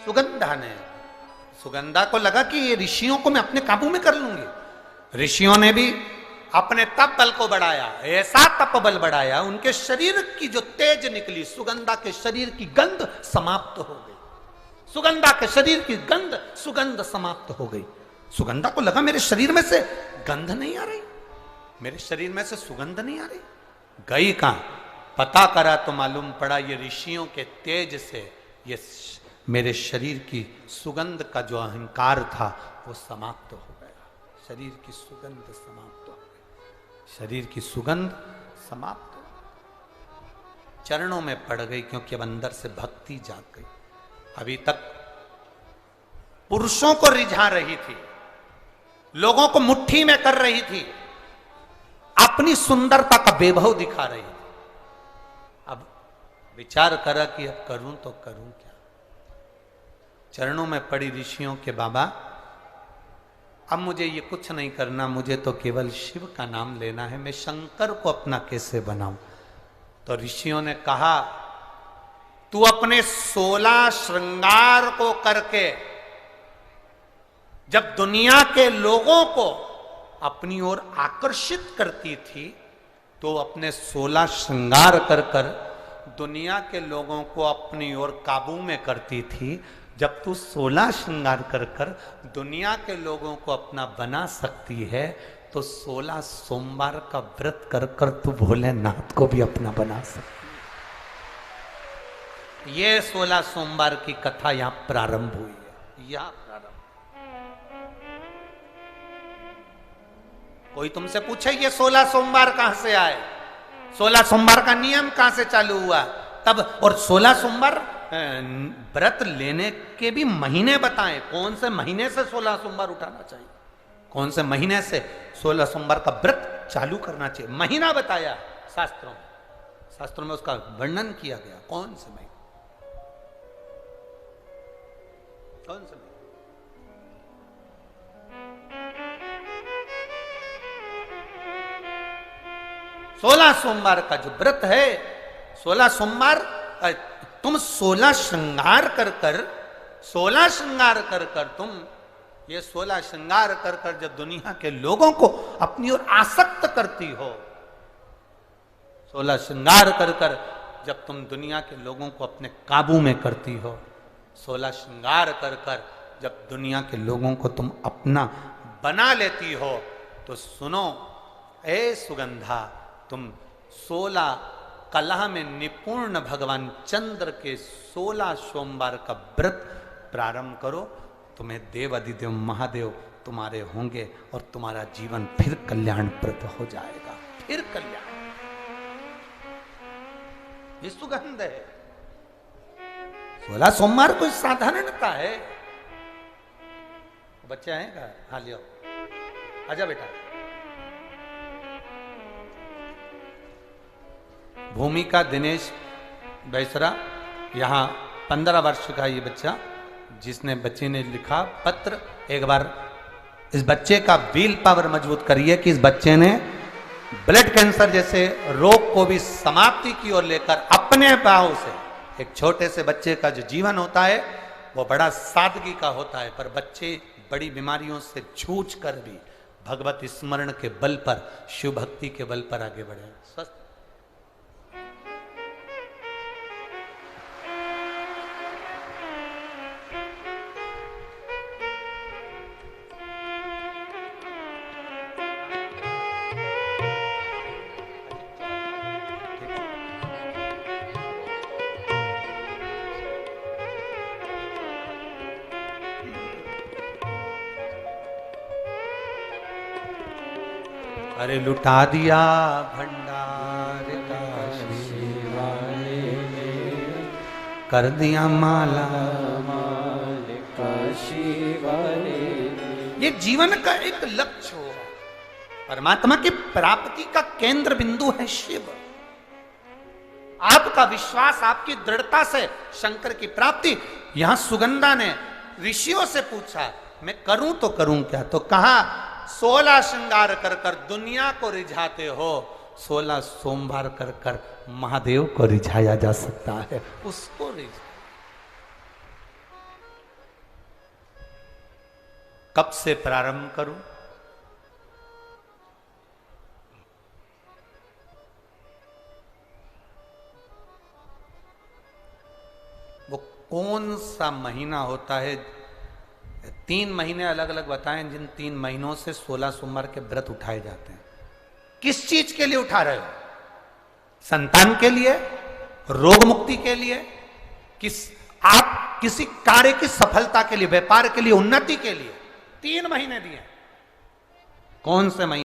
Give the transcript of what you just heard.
सुगंधा ने, सुगंधा को लगा कि ये ऋषियों को मैं अपने काबू में कर लूंगी। ऋषियों ने भी अपने तप बल को बढ़ाया, ऐसा तप बल बढ़ाया, उनके शरीर की जो तेज निकली, सुगंधा के शरीर की गंध समाप्त हो गई। सुगंधा के शरीर की सुगंध समाप्त हो गई। सुगंधा को लगा मेरे शरीर में से गंध नहीं आ रही, मेरे शरीर में से सुगंध नहीं आ रही। गई कहां, पता करा तो मालूम पड़ा ये ऋषियों के तेज से ये मेरे शरीर की सुगंध का जो अहंकार था वो समाप्त हो गया। शरीर की सुगंध समाप्त हो गई, शरीर की सुगंध समाप्त हो गई। चरणों में पड़ गई, क्योंकि अब अंदर से भक्ति जाग गई। अभी तक पुरुषों को रिझा रही थी, लोगों को मुट्ठी में कर रही थी, अपनी सुंदरता का वैभव दिखा रही थी। अब विचार करा कि अब करूं तो करूं क्या। चरणों में पड़ी ऋषियों के, बाबा अब मुझे ये कुछ नहीं करना, मुझे तो केवल शिव का नाम लेना है, मैं शंकर को अपना कैसे बनाऊं। तो ऋषियों ने कहा तू अपने 16 श्रृंगार को करके जब दुनिया के लोगों को अपनी ओर आकर्षित करती थी, तो अपने 16 श्रृंगार कर कर दुनिया के लोगों को अपनी ओर काबू में करती थी। जब तू 16 श्रृंगार कर कर दुनिया के लोगों को अपना बना सकती है, तो 16 सोमवार का व्रत कर कर तू भोलेनाथ को भी अपना बना सकती है। ये 16 सोमवार की कथा यहां प्रारंभ हुई है, यहां प्रारंभ। कोई तुमसे पूछे ये 16 सोमवार कहां से आए, 16 सोमवार का नियम कहां से चालू हुआ, तब और 16 सोमवार व्रत लेने के भी महीने बताएं, कौन से महीने से 16 सोमवार उठाना चाहिए, कौन से महीने से 16 सोमवार का व्रत चालू करना चाहिए, महीना बताया शास्त्रों में, शास्त्रों में उसका वर्णन किया गया। कौन से महीने, कौन से महीने? 16 सोमवार का जो व्रत है, 16 सोमवार तुम 16 श्रृंगार कर कर 16 श्रृंगार कर कर तुम ये 16 श्रृंगार कर कर जब दुनिया के लोगों को अपनी ओर आसक्त करती हो, 16 श्रृंगार कर कर जब तुम दुनिया के लोगों को अपने काबू में करती हो, 16 श्रृंगार कर कर जब दुनिया के लोगों को तुम अपना बना लेती हो, तो सुनो ए सुगंधा, तुम 16 कला में निपुण भगवान चंद्र के 16 सोमवार का व्रत प्रारंभ करो। तुम्हें देव अधिदेव महादेव तुम्हारे होंगे और तुम्हारा जीवन फिर कल्याणप्रद हो जाएगा, फिर कल्याण। ये सुगंध है। 16 सोमवार कोई साधारणता है। बच्चे आएगा, हाँ लियो, आजा बेटा। भूमिका दिनेश बैसरा, यहाँ 15 वर्ष का ये बच्चा, जिसने बच्चे ने लिखा पत्र। एक बार इस बच्चे का विल पावर मजबूत करिए कि इस बच्चे ने ब्लड कैंसर जैसे रोग को भी समाप्ति की ओर लेकर अपने पांव से, एक छोटे से बच्चे का जो जीवन होता है वो बड़ा सादगी का होता है, पर बच्चे बड़ी बीमारियों से जूझ कर भी भगवत स्मरण के बल पर, शिव भक्ति के बल पर आगे बढ़े, स्वस्थ। अरे लुटा दिया भंडार का शिवाले ने, कर दिया माला माल का शिवाले। ये जीवन का एक लक्ष्य हो, परमात्मा की प्राप्ति का केंद्र बिंदु है शिव। आपका विश्वास, आपकी दृढ़ता से शंकर की प्राप्ति। यहां सुगंधा ने ऋषियों से पूछा मैं करूं तो करूं क्या, तो कहा 16 श्रृंगार कर कर दुनिया को रिझाते हो, 16 सोमवार कर कर महादेव को रिझाया जा सकता है, उसको रिझा। कब से प्रारंभ करूं? वो कौन सा महीना होता है? 3 महीने अलग अलग बताएं, जिन 3 महीनों से 16 सोमवार के व्रत उठाए जाते हैं। किस चीज के लिए उठा रहे हो? संतान के लिए, रोग मुक्ति के लिए, आप किसी कार्य की सफलता के लिए, व्यापार के लिए, उन्नति के लिए 3 महीने दिए। कौन से महीने?